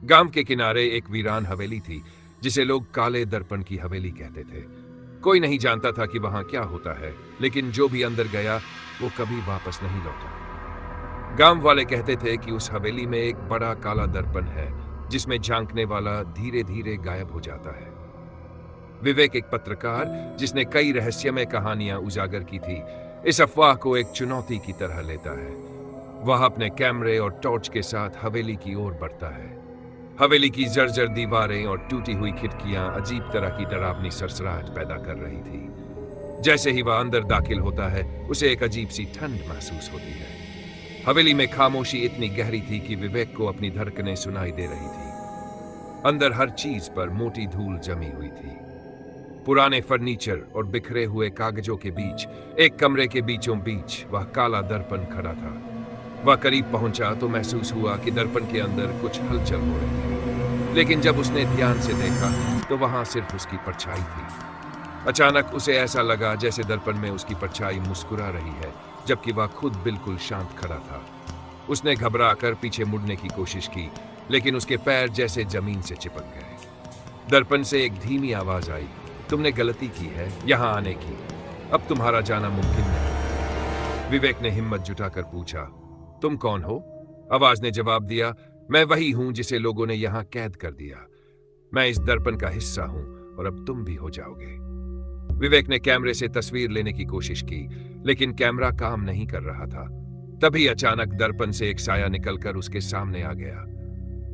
गांव के किनारे एक वीरान हवेली थी जिसे लोग काले दर्पण की हवेली कहते थे। कोई नहीं जानता था कि वहां क्या होता है, लेकिन जो भी अंदर गया वो कभी वापस नहीं लौटा। गांव वाले कहते थे कि उस हवेली में एक बड़ा काला दर्पण है जिसमें झांकने वाला धीरे धीरे गायब हो जाता है। विवेक एक पत्रकार जिसने कई रहस्यमय कहानियां उजागर की थी, इस अफवाह को एक चुनौती की तरह लेता है। वह अपने कैमरे और टॉर्च के साथ हवेली की ओर बढ़ता है। हवेली की जर्जर दीवारें और टूटी हुई खिड़कियां अजीब तरह की डरावनी सरसराहट पैदा कर रही थी। जैसे ही वह अंदर दाखिल होता है, उसे एक अजीब सी ठंड महसूस होती है। हवेली में खामोशी इतनी गहरी थी कि विवेक को अपनी धड़कनें सुनाई दे रही थी। अंदर हर चीज पर मोटी धूल जमी हुई थी। पुराने फर्नीचर और बिखरे हुए कागजों के बीच एक कमरे के बीचों बीच वह काला दर्पण खड़ा था। वह करीब पहुंचा तो महसूस हुआ कि दर्पण के अंदर कुछ हलचल हो रही है, लेकिन जब उसने ध्यान से देखा तो वहां सिर्फ उसकी परछाई थी। अचानक उसे ऐसा लगा जैसे दर्पण में उसकी परछाई मुस्कुरा रही है, जबकि वह खुद बिल्कुल शांत खड़ा था। उसने घबराकर पीछे मुड़ने की कोशिश की, लेकिन उसके पैर जैसे जमीन से चिपक गए। दर्पण से एक धीमी आवाज आई, तुमने गलती की है यहां आने की, अब तुम्हारा जाना मुमकिन नहीं। विवेक ने हिम्मत जुटाकर पूछा, तुम कौन हो? आवाज ने जवाब दिया, मैं वही हूं जिसे लोगों ने यहां कैद कर दिया। मैं इस दर्पण का हिस्सा हूं और अब तुम भी हो जाओगे। विवेक ने कैमरे से तस्वीर लेने की कोशिश की, लेकिन कैमरा काम नहीं कर रहा था। तभी अचानक दर्पण से एक साया निकलकर उसके सामने आ गया।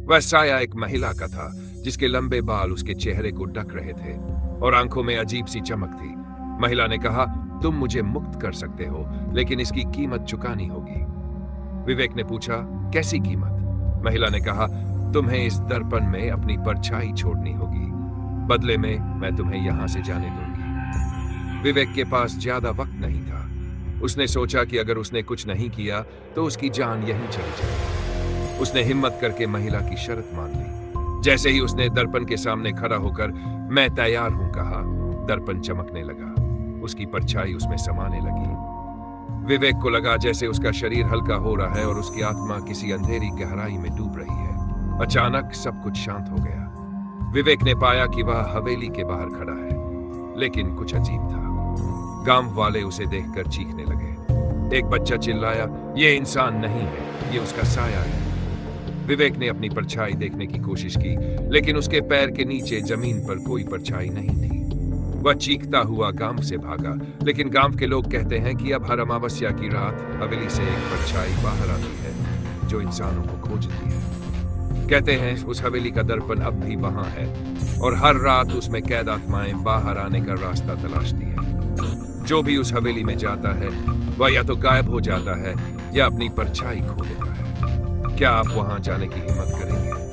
वह साया एक महिला का था जिसके लंबे बाल उसके चेहरे को ढक रहे थे और आंखों में अजीब सी चमक थी। महिला ने कहा, तुम मुझे मुक्त कर सकते हो, लेकिन इसकी कीमत चुकानी होगी। विवेक ने पूछा, कैसी कीमत? महिला ने कहा, तुम्हें इस दर्पण में अपनी परछाई छोड़नी होगी, बदले में मैं तुम्हें यहां से जाने दूंगी। विवेक के पास ज्यादा वक्त नहीं था। उसने सोचा कि अगर उसने कुछ नहीं किया तो उसकी जान यहीं चली जाएगी। उसने हिम्मत करके महिला की शर्त मान ली। जैसे ही उसने दर्पण के सामने खड़ा होकर मैं तैयार हूं कहा, दर्पण चमकने लगा। उसकी परछाई उसमें समाने लगी। विवेक को लगा जैसे उसका शरीर हल्का हो रहा है और उसकी आत्मा किसी अंधेरी गहराई में डूब रही है। अचानक सब कुछ शांत हो गया। विवेक ने पाया कि वह हवेली के बाहर खड़ा है, लेकिन कुछ अजीब था। गांव वाले उसे देखकर चीखने लगे। एक बच्चा चिल्लाया, ये इंसान नहीं है, ये उसका साया है। विवेक ने अपनी परछाई देखने की कोशिश की, लेकिन उसके पैर के नीचे जमीन पर कोई परछाई नहीं थी। वह चीखता हुआ गांव से भागा, लेकिन गांव के लोग कहते हैं कि अब हर अमावस्या की रात हवेली से एक परछाई बाहर आती है जो इंसानों को खोजती है। कहते हैं उस हवेली का दर्पण अब भी वहां है और हर रात उसमें कैद आत्माएं बाहर आने का रास्ता तलाशती है। जो भी उस हवेली में जाता है वह या तो गायब हो जाता है या अपनी परछाई खो देता है। क्या आप वहां जाने की हिम्मत करेंगे?